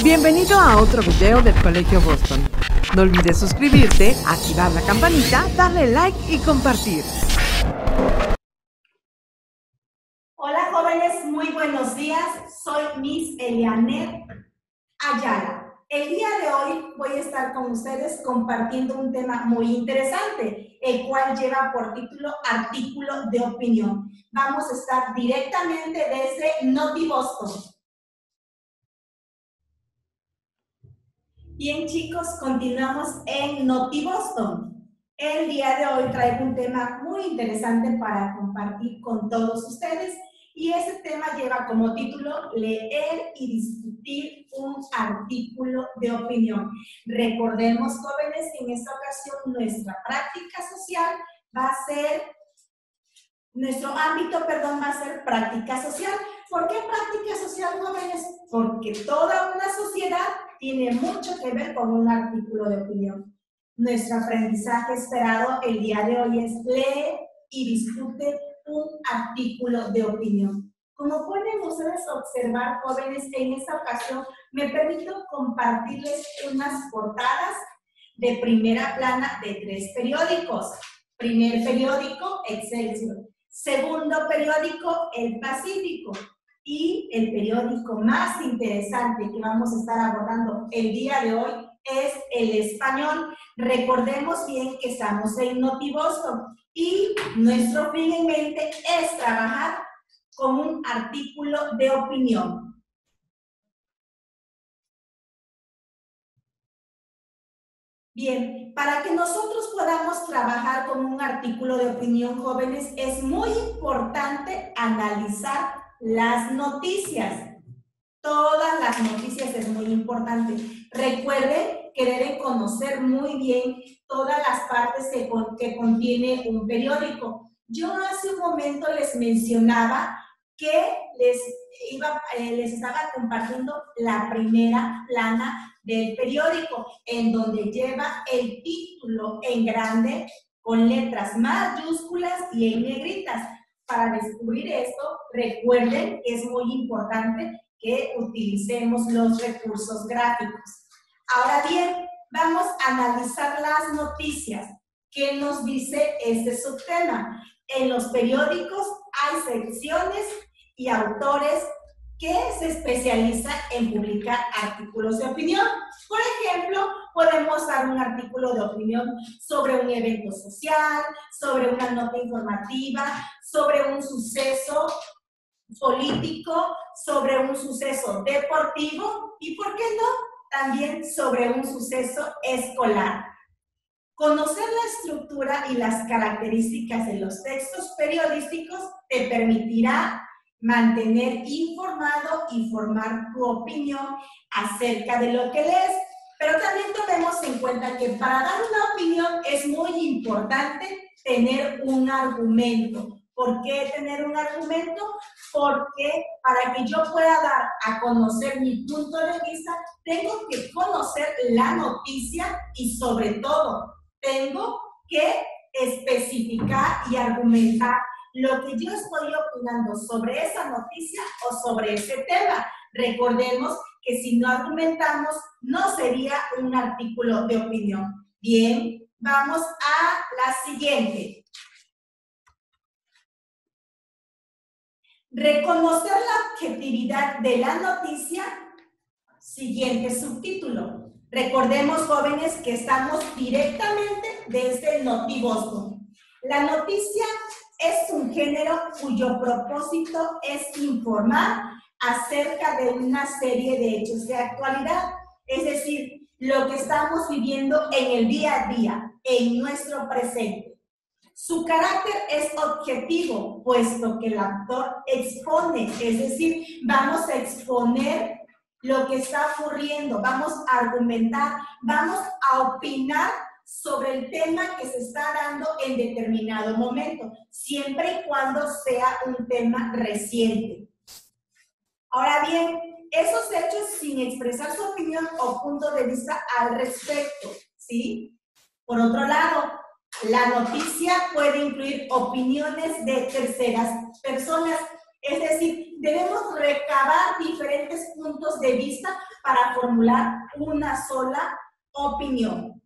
Bienvenido a otro video del Colegio Boston. No olvides suscribirte, activar la campanita, darle like y compartir. Hola jóvenes, muy buenos días. Soy Miss Elianet Ayala. El día de hoy voy a estar con ustedes compartiendo un tema muy interesante, el cual lleva por título Artículo de Opinión. Vamos a estar directamente desde Noti Boston. Bien chicos, continuamos en Noti Boston. El día de hoy traigo un tema muy interesante para compartir con todos ustedes y ese tema lleva como título Leer y discutir un artículo de opinión. Recordemos, jóvenes, que en esta ocasión nuestra práctica social va a ser, nuestro ámbito, va a ser práctica social. ¿Por qué práctica social, jóvenes? Porque toda una sociedad tiene mucho que ver con un artículo de opinión. Nuestro aprendizaje esperado el día de hoy es leer y discute un artículo de opinión. Como pueden ustedes observar, jóvenes, en esta ocasión me permito compartirles unas portadas de primera plana de 3 periódicos. Primer periódico, Excelsior. Segundo periódico, El Pacífico. Y el periódico más interesante que vamos a estar abordando el día de hoy es El Español. Recordemos bien que estamos en Noti Boston y nuestro fin en mente es trabajar con un artículo de opinión. Bien, para que nosotros podamos trabajar con un artículo de opinión, jóvenes, es muy importante analizar las noticias. Todas las noticias es muy importante. Recuerden que deben conocer muy bien todas las partes que contiene un periódico. Yo hace un momento les mencionaba que les estaba compartiendo la primera plana del periódico, en donde lleva el título en grande con letras mayúsculas y en negritas. Para descubrir esto, recuerden que es muy importante que utilicemos los recursos gráficos. Ahora bien, vamos a analizar las noticias. ¿Qué nos dice este subtema? En los periódicos hay secciones y autores que se especializan en publicar artículos de opinión. Por ejemplo, podemos dar un artículo de opinión sobre un evento social, sobre una nota informativa, sobre un suceso político, sobre un suceso deportivo y, ¿por qué no?, también sobre un suceso escolar. Conocer la estructura y las características de los textos periodísticos te permitirá mantener informado y formar tu opinión acerca de lo que lees. Pero también tomemos en cuenta que para dar una opinión es muy importante tener un argumento. ¿Por qué tener un argumento? Porque para que yo pueda dar a conocer mi punto de vista, tengo que conocer la noticia y sobre todo tengo que especificar y argumentar lo que yo estoy opinando sobre esa noticia o sobre ese tema. Recordemos que si no argumentamos, no sería un artículo de opinión. Bien, vamos a la siguiente. Reconocer la objetividad de la noticia. Siguiente subtítulo. Recordemos, jóvenes, que estamos directamente desde Noti Boston. La noticia es un género cuyo propósito es informar acerca de una serie de hechos de actualidad, es decir, lo que estamos viviendo en el día a día, en nuestro presente. Su carácter es objetivo, puesto que el autor expone, es decir, vamos a exponer lo que está ocurriendo, vamos a argumentar, vamos a opinar sobre el tema que se está dando en determinado momento, siempre y cuando sea un tema reciente. Ahora bien, esos hechos sin expresar su opinión o punto de vista al respecto, ¿sí? Por otro lado, la noticia puede incluir opiniones de terceras personas, es decir, debemos recabar diferentes puntos de vista para formular una sola opinión.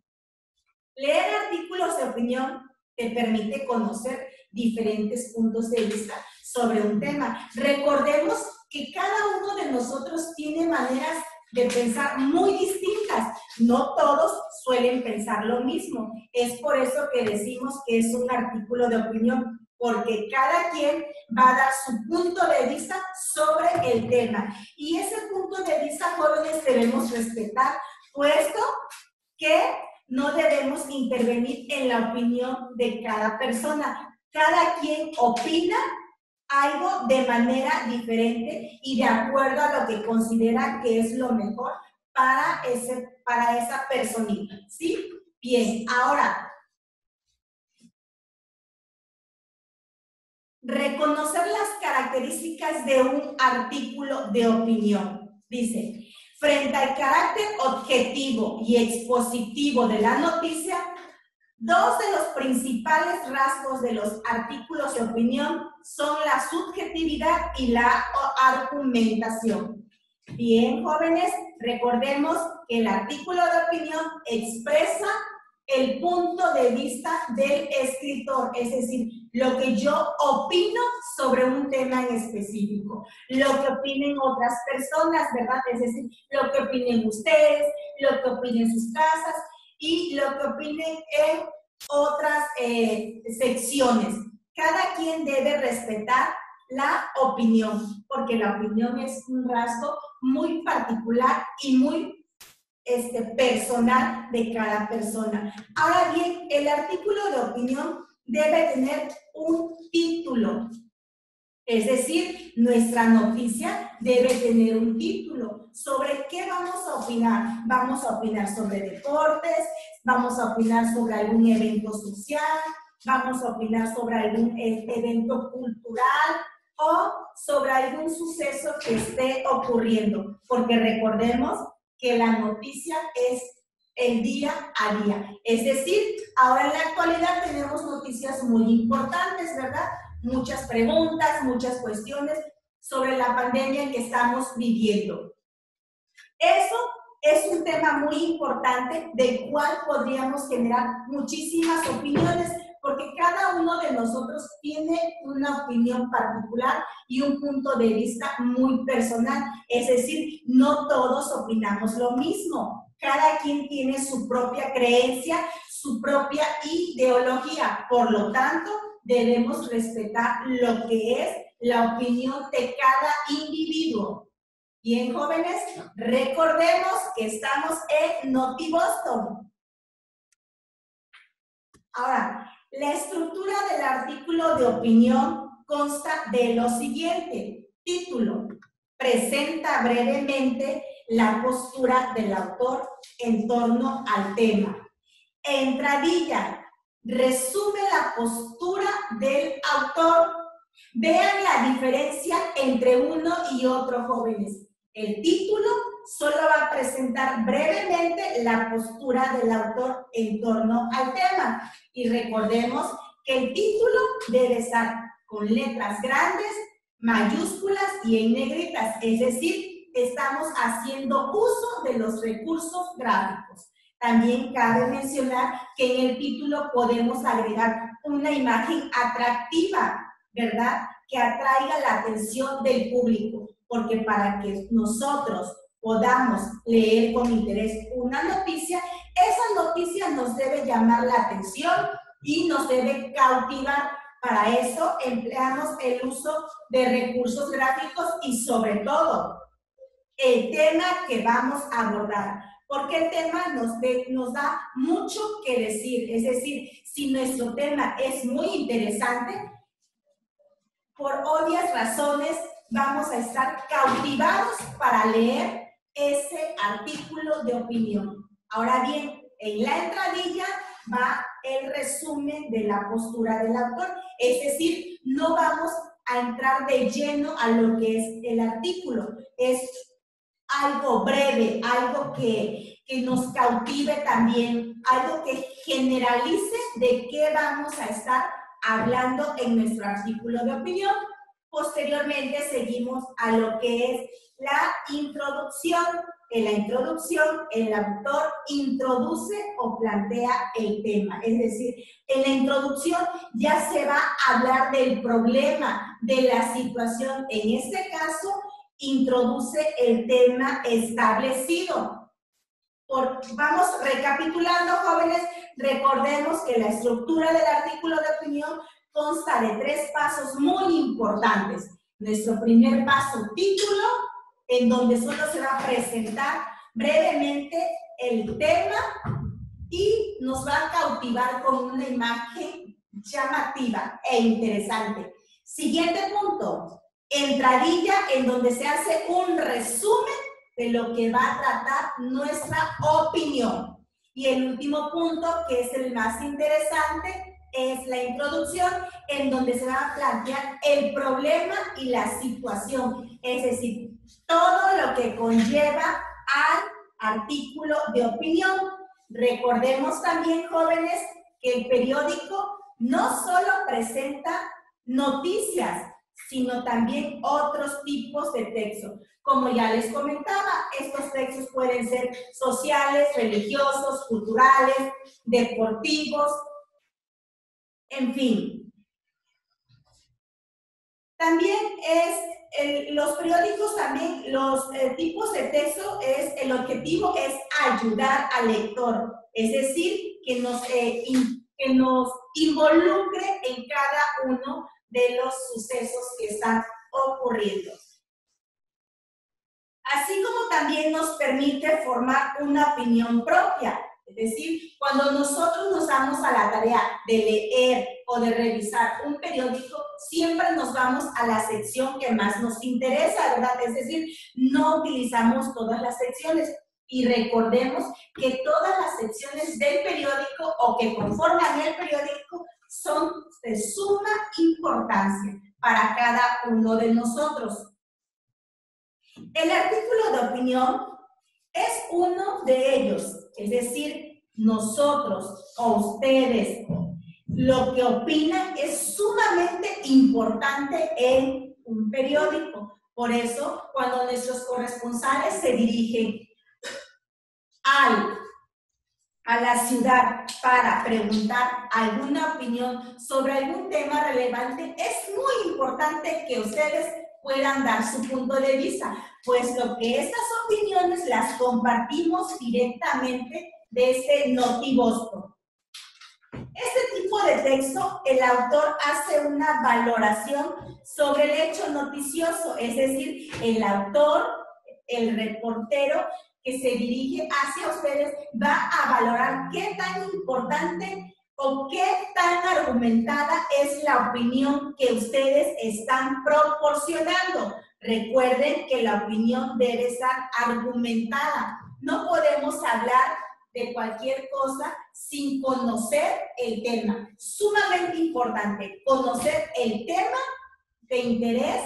Leer artículos de opinión te permite conocer diferentes puntos de vista sobre un tema. Recordemos que cada uno de nosotros tiene maneras de pensar muy distintas. No todos suelen pensar lo mismo. Es por eso que decimos que es un artículo de opinión, porque cada quien va a dar su punto de vista sobre el tema. Y ese punto de vista, jóvenes, debemos respetar, puesto que no debemos intervenir en la opinión de cada persona. Cada quien opina algo de manera diferente y de acuerdo a lo que considera que es lo mejor para esa personita, ¿sí? Bien, ahora, reconocer las características de un artículo de opinión. Dice, frente al carácter objetivo y expositivo de la noticia, dos de los principales rasgos de los artículos de opinión son la subjetividad y la argumentación. Bien, jóvenes, recordemos que el artículo de opinión expresa el punto de vista del escritor, es decir, lo que yo opino sobre un tema en específico, lo que opinen otras personas, ¿verdad? Es decir, lo que opinen ustedes, lo que opinen en sus casas y lo que opinen en otras secciones. Cada quien debe respetar la opinión, porque la opinión es un rasgo muy particular y muy personal de cada persona. Ahora bien, el artículo de opinión debe tener un título. Es decir, nuestra noticia debe tener un título. ¿Sobre qué vamos a opinar? Vamos a opinar sobre deportes, vamos a opinar sobre algún evento social, vamos a opinar sobre algún evento cultural o sobre algún suceso que esté ocurriendo. Porque recordemos que la noticia es el día a día. Es decir, ahora en la actualidad tenemos noticias muy importantes, ¿verdad? Muchas preguntas, muchas cuestiones sobre la pandemia en que estamos viviendo. Eso es un tema muy importante del cual podríamos generar muchísimas opiniones, porque cada uno de nosotros tiene una opinión particular y un punto de vista muy personal. Es decir, no todos opinamos lo mismo. Cada quien tiene su propia creencia, su propia ideología. Por lo tanto, debemos respetar lo que es la opinión de cada individuo. Bien, jóvenes, recordemos que estamos en NotiBoston. Ahora, la estructura del artículo de opinión consta de lo siguiente. Título: presenta brevemente la postura del autor en torno al tema. Entradilla: resume la postura del autor. Vean la diferencia entre uno y otro, jóvenes. El título solo va a presentar brevemente la postura del autor en torno al tema. Y recordemos que el título debe estar con letras grandes, mayúsculas y en negritas. Es decir, estamos haciendo uso de los recursos gráficos. También cabe mencionar que en el título podemos agregar una imagen atractiva, ¿verdad? Que atraiga la atención del público, porque para que nosotros podamos leer con interés una noticia, esa noticia nos debe llamar la atención y nos debe cautivar. Para eso empleamos el uso de recursos gráficos y sobre todo el tema que vamos a abordar, porque el tema nos da mucho que decir. Es decir, si nuestro tema es muy interesante, por obvias razones vamos a estar cautivados para leer ese artículo de opinión. Ahora bien, en la entradilla va el resumen de la postura del autor, es decir, no vamos a entrar de lleno a lo que es el artículo. Es algo breve, algo que nos cautive también, algo que generalice de qué vamos a estar hablando en nuestro artículo de opinión. Posteriormente seguimos a lo que es la introducción. En la introducción, el autor introduce o plantea el tema. Es decir, en la introducción ya se va a hablar del problema, de la situación. En este caso, introduce el tema establecido. Vamos recapitulando, jóvenes. Recordemos que la estructura del artículo de opinión consta de 3 pasos muy importantes. Nuestro primer paso, título, en donde solo se va a presentar brevemente el tema y nos va a cautivar con una imagen llamativa e interesante. Siguiente punto, entradilla, en donde se hace un resumen de lo que va a tratar nuestra opinión. Y el último punto, que es el más interesante, es la introducción, en donde se va a plantear el problema y la situación, es decir, todo lo que conlleva al artículo de opinión. Recordemos también, jóvenes, que el periódico no solo presenta noticias, sino también otros tipos de textos. Como ya les comentaba, estos textos pueden ser sociales, religiosos, culturales, deportivos, en fin. También los periódicos, también los tipos de texto, el objetivo es ayudar al lector, es decir, que nos involucre en cada uno de los sucesos que están ocurriendo. Así como también nos permite formar una opinión propia. Es decir, cuando nosotros nos damos a la tarea de leer o de revisar un periódico, siempre nos vamos a la sección que más nos interesa, ¿verdad? Es decir, no utilizamos todas las secciones. Y recordemos que todas las secciones del periódico o que conforman el periódico son de suma importancia para cada uno de nosotros. El artículo de opinión es uno de ellos, es decir, nosotros o ustedes, lo que opinan es sumamente importante en un periódico. Por eso, cuando nuestros corresponsales se dirigen a la ciudad para preguntar alguna opinión sobre algún tema relevante, es muy importante que ustedes puedan dar su punto de vista, puesto que estas opiniones las compartimos directamente desde Notibosco. Este tipo de texto, el autor hace una valoración sobre el hecho noticioso, es decir, el autor, el reportero que se dirige hacia ustedes va a valorar qué tan importante o qué tan argumentada es la opinión que ustedes están proporcionando. Recuerden que la opinión debe estar argumentada. No podemos hablar de cualquier cosa sin conocer el tema. Sumamente importante, conocer el tema de interés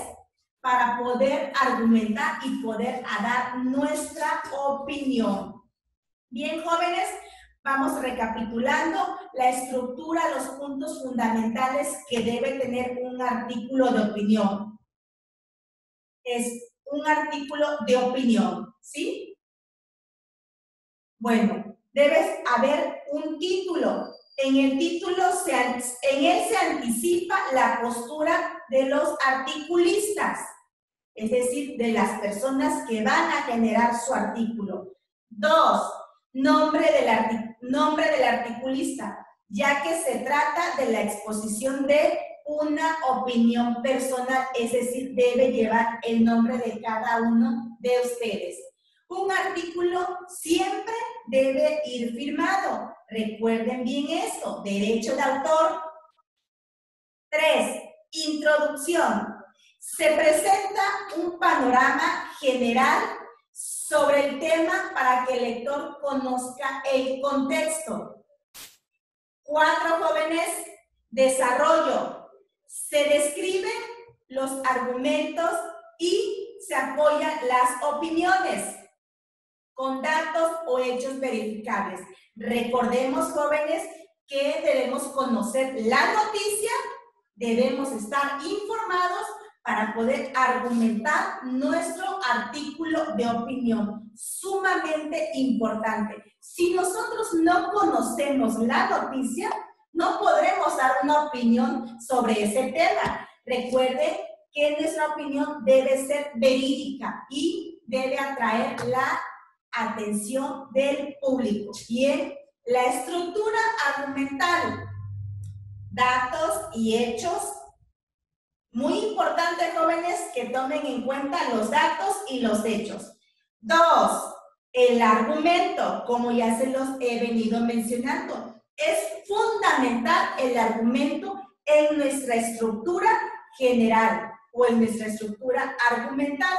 para poder argumentar y poder dar nuestra opinión. Bien, jóvenes, vamos recapitulando la estructura, los puntos fundamentales que debe tener un artículo de opinión. Es un artículo de opinión, ¿sí? Bueno, debe haber un título. En el título, en él se anticipa la postura de los articulistas, es decir, de las personas que van a generar su artículo. 2. Nombre del articulista, ya que se trata de la exposición de una opinión personal, es decir, debe llevar el nombre de cada uno de ustedes. Un artículo siempre debe ir firmado. Recuerden bien esto, derecho de autor. 3. Introducción. Se presenta un panorama general sobre el tema para que el lector conozca el contexto. 4, jóvenes, desarrollo. Se describen los argumentos y se apoyan las opiniones con datos o hechos verificables. Recordemos, jóvenes, que debemos conocer la noticia, debemos estar informados para poder argumentar nuestro artículo de opinión. Sumamente importante. Si nosotros no conocemos la noticia, no podremos dar una opinión sobre ese tema. Recuerde que nuestra opinión debe ser verídica y debe atraer la atención del público. Bien, la estructura argumental, datos y hechos. Muy importante, jóvenes, que tomen en cuenta los datos y los hechos. 2, el argumento, como ya se los he venido mencionando. Es fundamental el argumento en nuestra estructura general o en nuestra estructura argumental.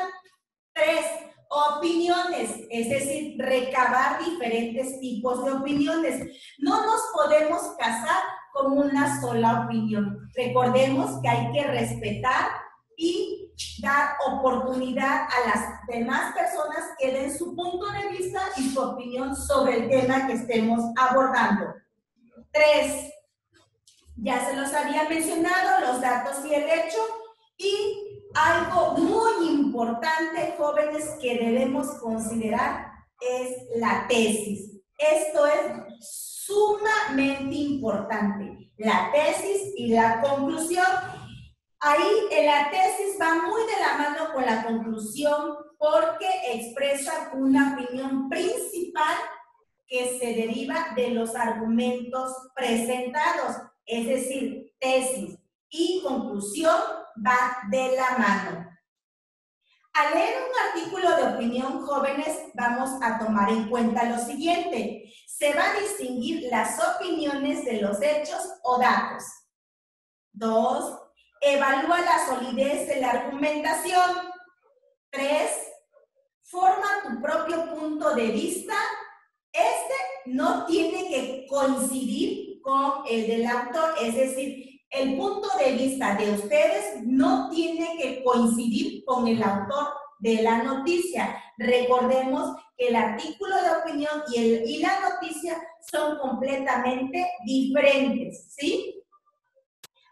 3, opiniones, es decir, recabar diferentes tipos de opiniones. No nos podemos casar con una sola opinión. Recordemos que hay que respetar y dar oportunidad a las demás personas que den su punto de vista y su opinión sobre el tema que estemos abordando. 3, ya se los había mencionado, los datos y el hecho. Y algo muy importante, jóvenes, que debemos considerar es la tesis. Esto es sumamente importante, la tesis y la conclusión. Ahí en la tesis va muy de la mano con la conclusión porque expresa una opinión principal que se deriva de los argumentos presentados, es decir, tesis y conclusión va de la mano. Al leer un artículo de opinión, jóvenes, vamos a tomar en cuenta lo siguiente. Se va a distinguir las opiniones de los hechos o datos. 2, evalúa la solidez de la argumentación. 3, forma tu propio punto de vista. Este no tiene que coincidir con el del autor, es decir, el punto de vista de ustedes no tiene que coincidir con el autor de la noticia. Recordemos que el artículo de opinión y la noticia son completamente diferentes, ¿sí?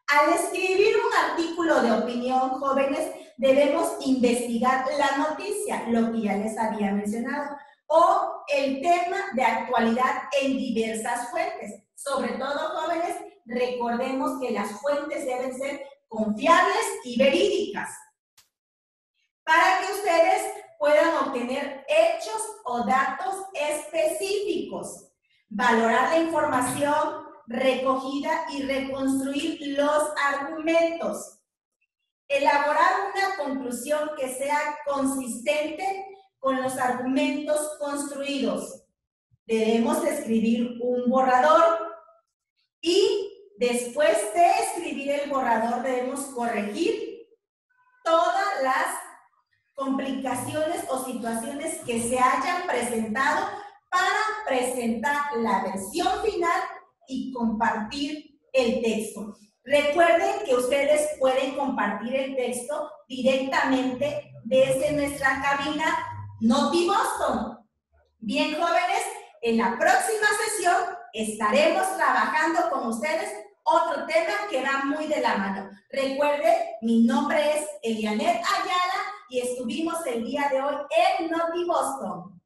Al escribir un artículo de opinión, jóvenes, debemos investigar la noticia, lo que ya les había mencionado, o el tema de actualidad en diversas fuentes. Sobre todo, jóvenes, recordemos que las fuentes deben ser confiables y verídicas para que ustedes puedan obtener hechos o datos específicos, valorar la información recogida y reconstruir los argumentos, elaborar una conclusión que sea consistente con los argumentos construidos. Debemos escribir un borrador y después de escribir el borrador debemos corregir todas las complicaciones o situaciones que se hayan presentado para presentar la versión final y compartir el texto. Recuerden que ustedes pueden compartir el texto directamente desde nuestra cabina NotiBoston. Bien, jóvenes, en la próxima sesión estaremos trabajando con ustedes otro tema que va muy de la mano. Recuerden, mi nombre es Elianet Ayala y estuvimos el día de hoy en NotiBoston.